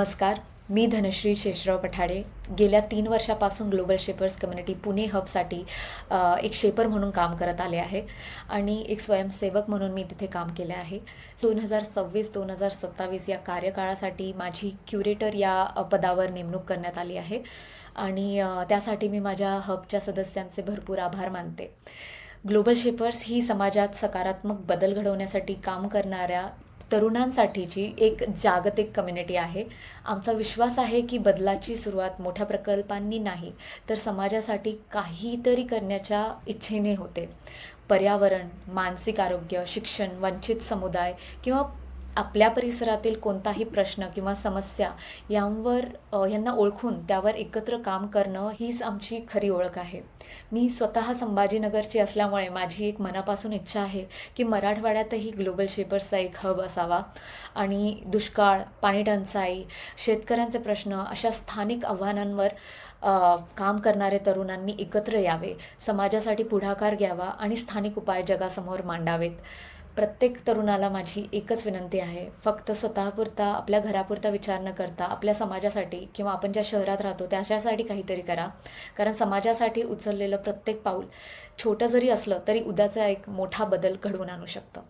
नमस्कार. मी धनश्री शेषराव पठाडे. गेल्या 3 वर्षापासून ग्लोबल शेपर्स कम्युनिटी पुणे हबसाठी एक शेपर म्हणून काम करत आले आहे आणि एक स्वयंसेवक म्हणून मी तिथे काम केले आहे. 2026-2027 या कार्यकाळासाठी माझी क्युरेटर या पदावर नेमणूक करण्यात आली आहे आणि त्यासाठी मी माझ्या हबच्या सदस्यांचे भरपूर आभार मानते. ग्लोबल शेपर्स ही समाजात सकारात्मक बदल घडवण्यासाठी काम करणाऱ्या तरुणांसाठीची एक जागतिक कम्युनिटी आहे. आमचा विश्वास आहे की बदलाची सुरुवात मोठ्या प्रकल्पांनी नाही तर समाजासाठी काहीतरी करण्याच्या इच्छेने होते. पर्यावरण, मानसिक आरोग्य, शिक्षण, वंचित समुदाय किंवा आपल्या परिसरातील कोणताही प्रश्न किंवा समस्या यांना ओळखून त्यावर एकत्र काम करणं हीच आमची खरी ओळख आहे. मी स्वतः संभाजीनगरची असल्यामुळे माझी एक मनापासून इच्छा आहे की मराठवाड्यातही ग्लोबल शेपर्सचा एक हब असावा आणि दुष्काळ, पाणीटंचाई, शेतकऱ्यांचे प्रश्न अशा स्थानिक आव्हानांवर काम करणारे तरुणांनी एकत्र यावे, समाजासाठी पुढाकार घ्यावा आणि स्थानिक उपाय जगासमोर मांडावेत. प्रत्येक तरुणाला माझी एकच विनंती आहे, फक्त स्वतःपुरता, आपल्या घरापुरता विचार न करता आपल्या समाजासाठी किंवा आपण ज्या शहरात राहतो त्याच्यासाठी काहीतरी करा. कारण समाजासाठी उचललेलं प्रत्येक पाऊल छोटं जरी असलं तरी उद्याचा एक मोठा बदल घडवून आणू शकतं.